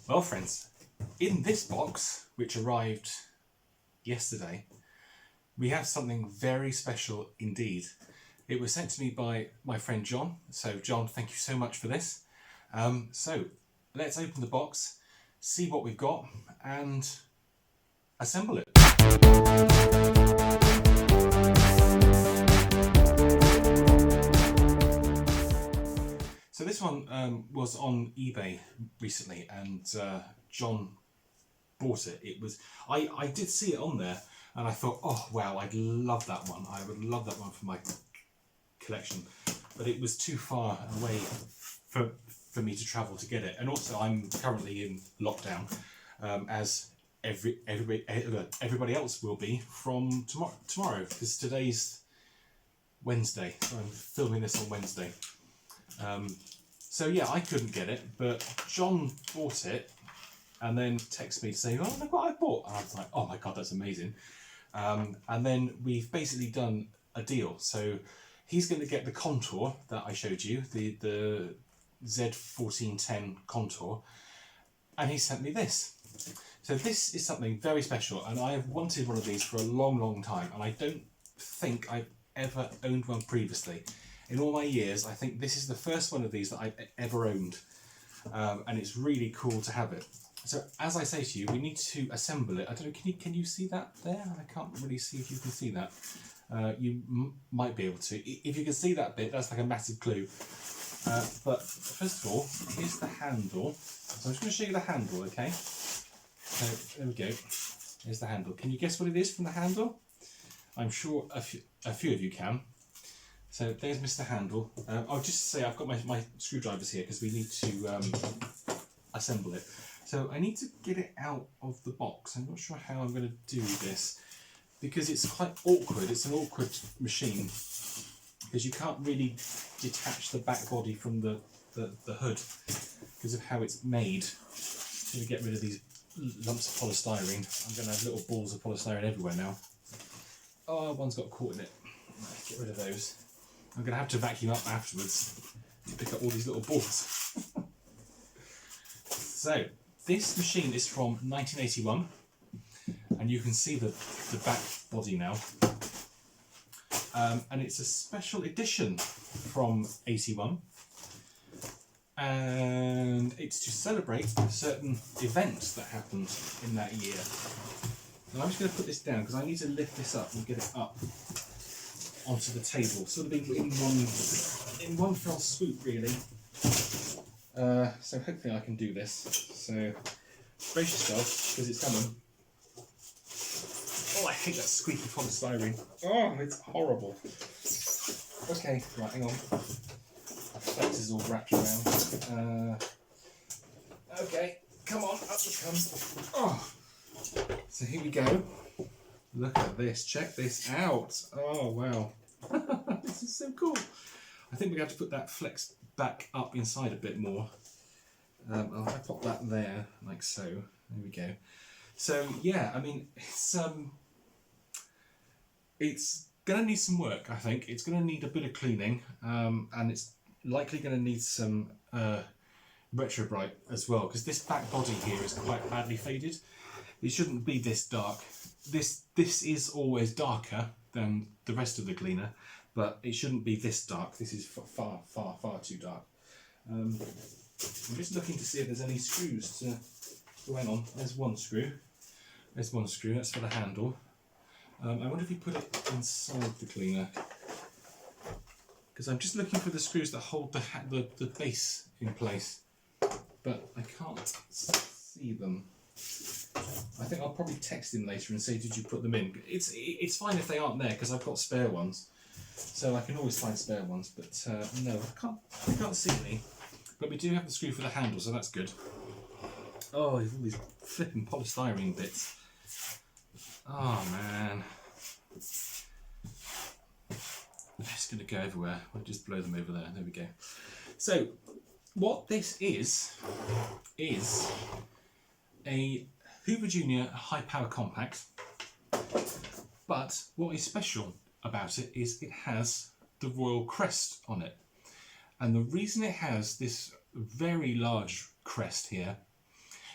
Well, friends, in this box, which arrived yesterday, we have something very special indeed. It was sent to me by my friend John. So John, thank you so much for this. So let's open the box, see what we've got and assemble it. So this one was on eBay recently, and John bought it. I did see it on there, and I thought, oh wow, I'd love that one. I would love that one for my collection, but it was too far away for me to travel to get it. And also, I'm currently in lockdown, as everybody else will be from tomorrow, because today's Wednesday. So I'm filming this on Wednesday. So yeah, I couldn't get it, but John bought it and then texted me to say, oh, look what I bought. And I was like, oh my God, that's amazing. And then we've basically done a deal. So he's going to get the Contour that I showed you, the Z1410 Contour, and he sent me this. So this is something very special, and I have wanted one of these for a long, long time, and I don't think I've ever owned one previously. In all my years, I think this is the first one of these that I've ever owned, and it's really cool to have it. So as I say to you, we need to assemble it. I don't know, can you see that there? I can't really see if you can see that. You might be able to. If you can see that bit, that's like a massive clue. But first of all, here's the handle. So I'm just going to show you the handle, okay? So there we go. Here's the handle. Can you guess what it is from the handle? I'm sure a few of you can. So there's Mr. Handle. I'll just say I've got my screwdrivers here because we need to assemble it. So I need to get it out of the box. I'm not sure how I'm going to do this because it's quite awkward. It's an awkward machine because you can't really detach the back body from the hood because of how it's made. I'm going to get rid of these lumps of polystyrene. I'm going to have little balls of polystyrene everywhere now. Oh, one's got caught in it. Get rid of those. I'm going to have to vacuum up afterwards to pick up all these little balls. So, this machine is from 1981, and you can see the back body now. And it's a special edition from 81, and it's to celebrate a certain event that happened in that year. And I'm just going to put this down because I need to lift this up and get it up onto the table, sort of in one fell swoop, really. So hopefully I can do this. So brace yourself because it's coming. Oh, I hate that squeaky polystyrene. Oh, it's horrible. Okay, right, hang on. My flex is all wrapped around. Okay, come on, up it comes. Oh, so here we go. Look at this, check this out. Oh wow, this is so cool. I think we're going to have to put that flex back up inside a bit more. I'll pop that there, like so. There we go. So yeah, I mean, it's going to need some work, I think. It's going to need a bit of cleaning, and it's likely going to need some retro bright as well, because this back body here is quite badly faded. It shouldn't be this dark. This is always darker than the rest of the cleaner, but it shouldn't be this dark. This is far, far, far too dark. I'm just looking to see if there's any screws to go on. There's one screw. There's one screw. That's for the handle. I wonder if you put it inside the cleaner, because I'm just looking for the screws that hold the base in place, but I can't see them. I think I'll probably text him later and say, did you put them in? It's fine if they aren't there because I've got spare ones, so I can always find spare ones. But no, I can't see any. But we do have the screw for the handle, so that's good. Oh, there's all these flipping polystyrene bits. Oh man, they're just going to go everywhere. We'll just blow them over there. There we go. So, what this is a Hoover Junior high power compact, but what is special about it is it has the royal crest on it. And the reason it has this very large crest here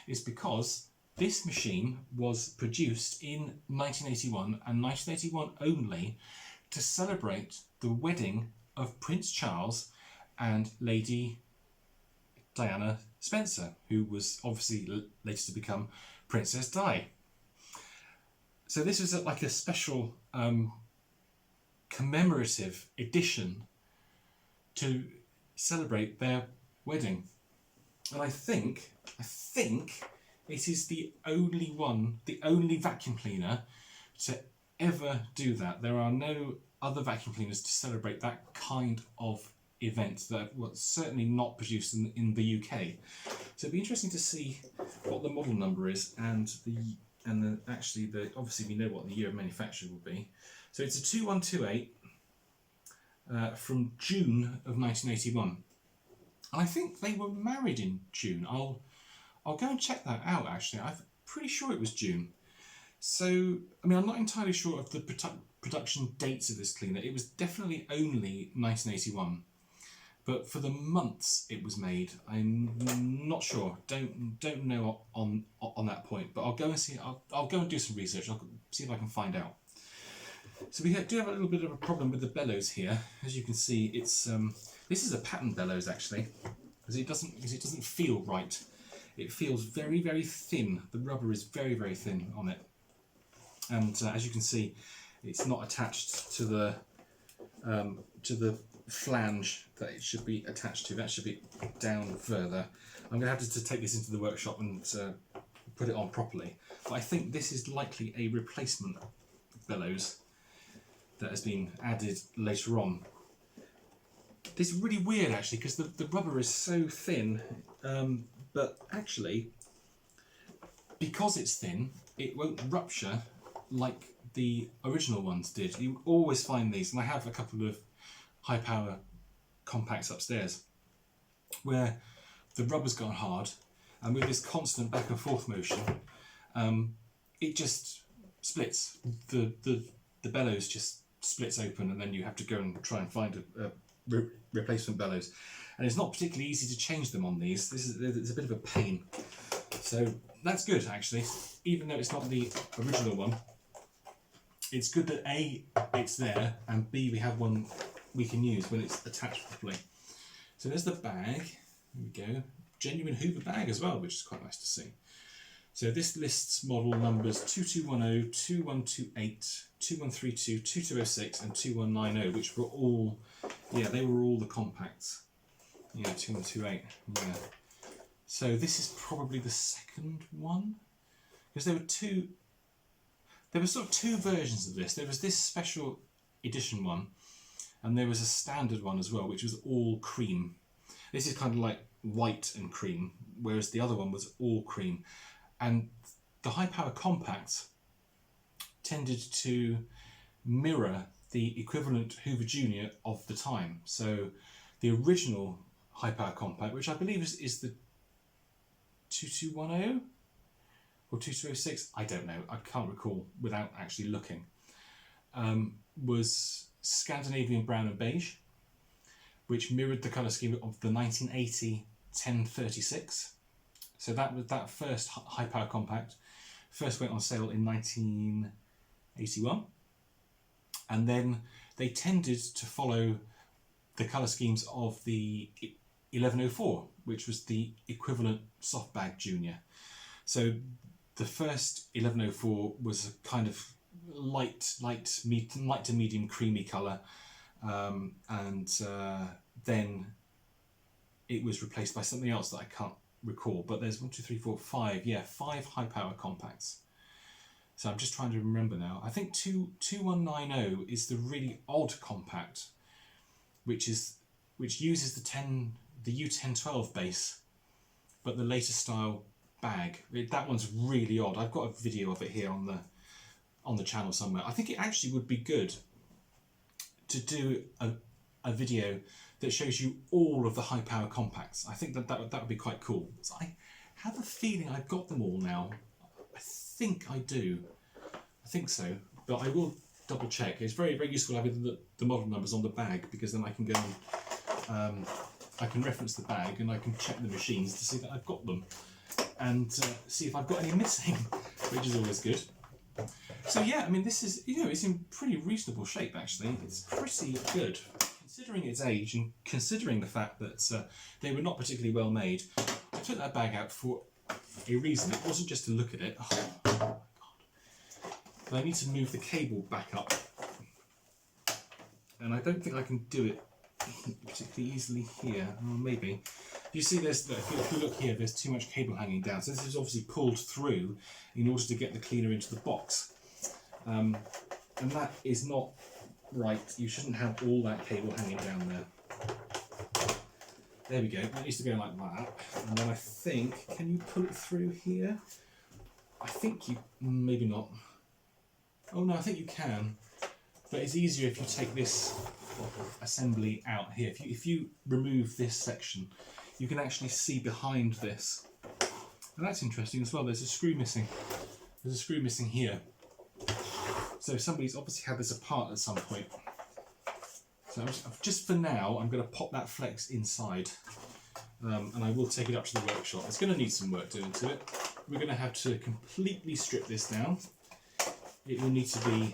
is because this machine was produced in 1981 and 1981 only to celebrate the wedding of Prince Charles and Lady Diana Spencer, who was obviously later to become Princess Di. So this was like a special commemorative edition to celebrate their wedding. And I think it is the only vacuum cleaner to ever do that. There are no other vacuum cleaners to celebrate that kind of event that was certainly not produced in the UK. So it'd be interesting to see what the model number is and obviously we know what the year of manufacture will be. So it's a 2128 from June of 1981. And I think they were married in June. I'll go and check that out actually. I'm pretty sure it was June. So, I mean, I'm not entirely sure of the production dates of this cleaner. It was definitely only 1981. But for the months it was made, I'm not sure. Don't know on that point. But I'll go and see. I'll go and do some research. I'll see if I can find out. So we do have a little bit of a problem with the bellows here. As you can see, it's this is a pattern bellows actually, because it doesn't feel right. It feels very, very thin. The rubber is very, very thin on it, and as you can see, it's not attached to the flange that it should be attached to. That should be down further. I'm going to have to take this into the workshop and put it on properly. But I think this is likely a replacement bellows that has been added later on. This is really weird actually, because the rubber is so thin, but actually, because it's thin, it won't rupture like the original ones did. You always find these, and I have a couple of high power compacts upstairs where the rubber's gone hard, and with this constant back and forth motion, it just splits. The bellows just splits open, and then you have to go and try and find a replacement bellows, and it's not particularly easy to change them on these. It's a bit of a pain. So that's good actually, even though it's not the original one. It's good that A, it's there, and B, we have one we can use when it's attached properly. So there's the bag. There we go. Genuine Hoover bag as well, which is quite nice to see. So this lists model numbers 2210, 2128, 2132, 2206 and 2190, which were all, they were all the compacts. 2128, yeah. So this is probably the second one, because there were sort of two versions of this. There was this special edition one, and there was a standard one as well, which was all cream. This is kind of like white and cream, whereas the other one was all cream. And the high power compacts tended to mirror the equivalent Hoover Junior of the time. So the original high power compact, which I believe is the 2210 or 2206, I don't know, I can't recall without actually looking, was Scandinavian brown and beige, which mirrored the colour scheme of the 1980 1036. So that first high power compact first went on sale in 1981, and then they tended to follow the colour schemes of the 1104, which was the equivalent soft bag junior. So the first 1104 was a kind of light to medium creamy colour, and then it was replaced by something else that I can't recall, but there's 5 high power compacts. So I'm just trying to remember now. I think 2190 is the really odd compact, which uses the U1012 base, but the later style bag. That one's really odd. I've got a video of it here on the channel somewhere. I think it actually would be good to do a video that shows you all of the high power compacts. I think that would be quite cool. So I have a feeling I've got them all now. I think I do. I think so, but I will double check. It's very, very useful having the model numbers on the bag, because then I can go and I can reference the bag and I can check the machines to see that I've got them. and see if I've got any missing, which is always good. So yeah, I mean, this is, you know, it's in pretty reasonable shape actually. It's pretty good considering its age and considering the fact that they were not particularly well made. I took that bag out for a reason. It wasn't just to look at it. Oh my God. But I need to move the cable back up, and I don't think I can do it particularly easily here. Or maybe. You see, there's, if you look here, there's too much cable hanging down. So this is obviously pulled through in order to get the cleaner into the box. And that is not right. You shouldn't have all that cable hanging down there. There we go. It needs to go like that. And then I think, can you pull it through here? I think you, maybe not. Oh no, I think you can. But it's easier if you take this assembly out here. If you remove this section, you can actually see behind this. And that's interesting as well. There's a screw missing. There's a screw missing here. So somebody's obviously had this apart at some point. So just for now, I'm going to pop that flex inside. And I will take it up to the workshop. It's going to need some work doing to it. We're going to have to completely strip this down. It will need to be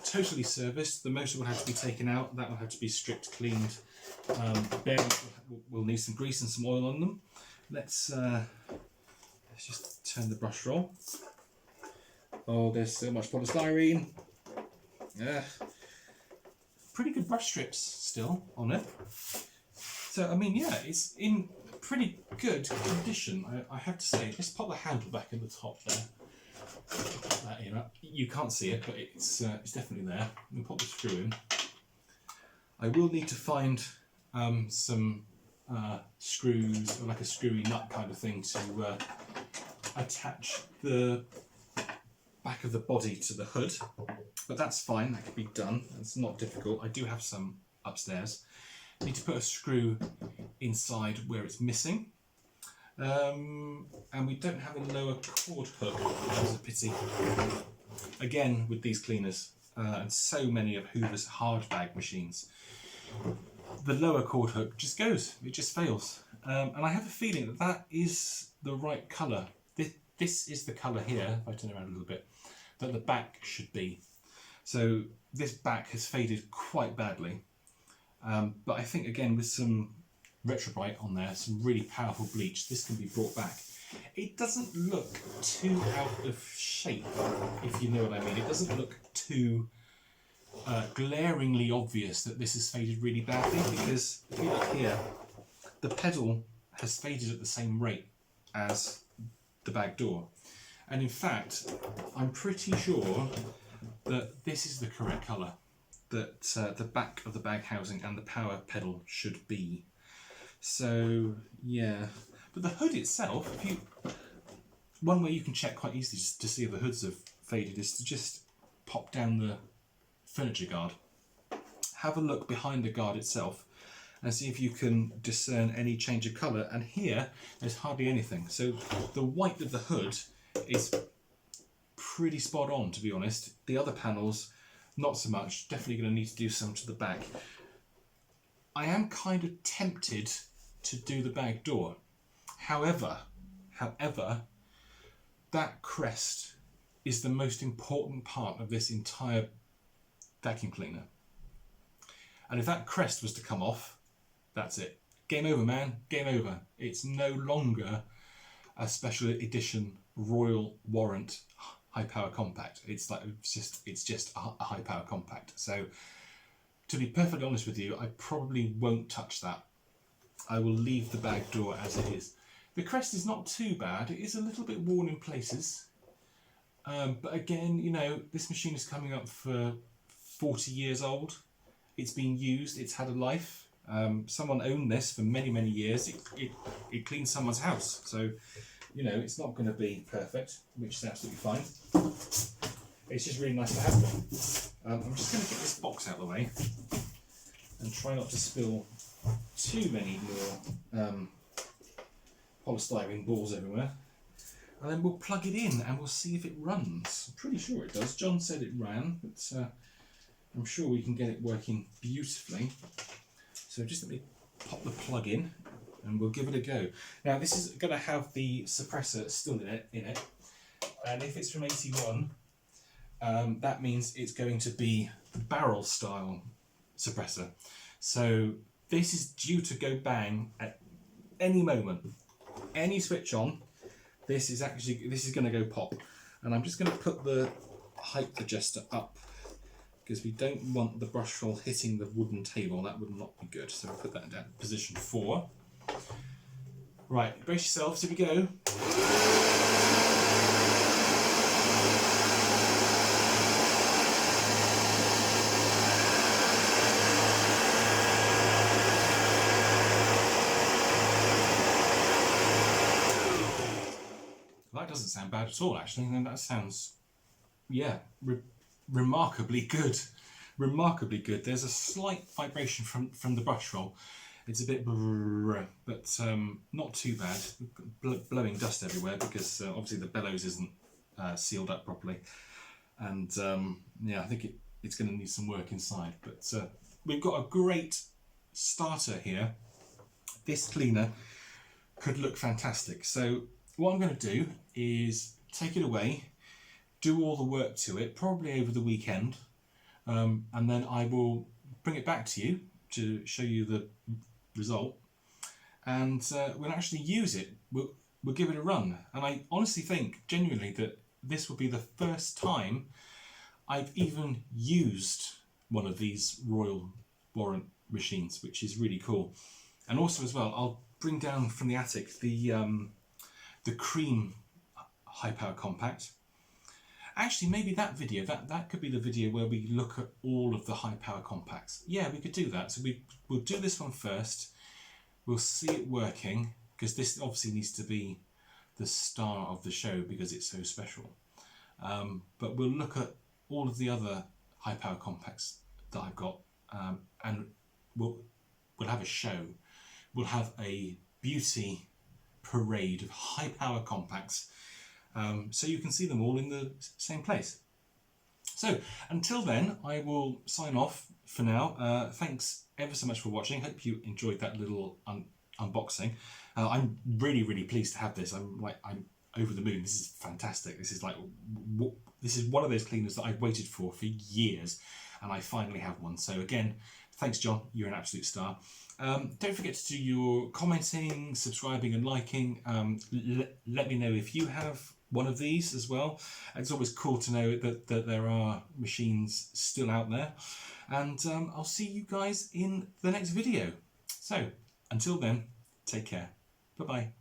totally serviced. The motor will have to be taken out. That will have to be stripped, cleaned. Bearings will need some grease and some oil on them. Let's just turn the brush roll. Oh, there's so much polystyrene. Yeah, pretty good brush strips still on it. So I mean, yeah, it's in pretty good condition. I have to say. Let's pop the handle back in the top there. Put that in. You can't see it, but it's definitely there. We'll pop the screw in. I will need to find some screws, or like a screwy nut kind of thing, to attach the back of the body to the hood, but that's fine, that can be done. It's not difficult. I do have some upstairs. I need to put a screw inside where it's missing. And we don't have a lower cord hook, which is a pity. Again, with these cleaners, and so many of Hoover's hard bag machines, the lower cord hook just goes, it just fails. And I have a feeling that that is the right colour. This is the colour here, if I turn around a little bit, that the back should be. So this back has faded quite badly. But I think, again, with some Retrobrite on there, some really powerful bleach, this can be brought back. It doesn't look too out of shape, if you know what I mean. It doesn't look too glaringly obvious that this has faded really badly, because if you look here, the pedal has faded at the same rate as the bag door. And in fact, I'm pretty sure that this is the correct colour, that the back of the bag housing and the power pedal should be. So yeah, but the hood itself, one way you can check quite easily to see if the hoods have faded is to just pop down the furniture guard. Have a look behind the guard itself and see if you can discern any change of colour. And here, there's hardly anything. So the white of the hood is pretty spot on, to be honest. The other panels, not so much. Definitely going to need to do some to the back. I am kind of tempted to do the bag door. However, that crest is the most important part of this entire vacuum cleaner. And if that crest was to come off, that's it. Game over, man. Game over. It's no longer a special edition Royal Warrant high power compact. It's just a high power compact. So to be perfectly honest with you, I probably won't touch that. I will leave the bag door as it is. The crest is not too bad. It is a little bit worn in places. But again, you know, this machine is coming up for 40 years old. It's been used, it's had a life. Someone owned this for many, many years. It cleaned someone's house. So, you know, it's not going to be perfect, which is absolutely fine. It's just really nice to have one. I'm just going to get this box out of the way and try not to spill too many more polystyrene balls everywhere. And then we'll plug it in and we'll see if it runs. I'm pretty sure it does. John said it ran, but I'm sure we can get it working beautifully. So just let me pop the plug in. and we'll give it a go. Now this is going to have the suppressor still in it, and if it's from 81, that means it's going to be the barrel style suppressor. So this is due to go bang at any moment. Any switch on, this is going to go pop. And I'm just going to put the height adjuster up because we don't want the brush roll hitting the wooden table. That would not be good. So we'll put that down to position 4. Right, brace yourselves, here we go. That doesn't sound bad at all, actually. And that sounds, yeah, remarkably good. Remarkably good. There's a slight vibration from the brush roll. It's a bit brrr, but not too bad. Blowing dust everywhere because obviously the bellows isn't sealed up properly. And yeah, I think it's going to need some work inside. But we've got a great starter here. This cleaner could look fantastic. So what I'm going to do is take it away, do all the work to it, probably over the weekend, and then I will bring it back to you to show you the result, and we'll actually use it. We'll give it a run, and I honestly think, genuinely, that this will be the first time I've even used one of these Royal Warrant machines, which is really cool. And also as well, I'll bring down from the attic the cream high power compact. Actually, maybe that video, that could be the video where we look at all of the high power compacts. Yeah, we could do that. So we'll do this one first. We'll see it working, because this obviously needs to be the star of the show because it's so special. But we'll look at all of the other high power compacts that I've got, and we'll have a show. We'll have a beauty parade of high power compacts, so you can see them all in the same place. So until then, I will sign off for now. Thanks ever so much for watching. Hope you enjoyed that little unboxing. I'm really pleased to have this. I'm over the moon. This is fantastic. This is one of those cleaners that I've waited for years, and I finally have one. So again, thanks John, you're an absolute star. Don't forget to do your commenting, subscribing and liking. Let me know if you have one of these as well. It's always cool to know that there are machines still out there. And I'll see you guys in the next video. So until then, take care. Bye-bye.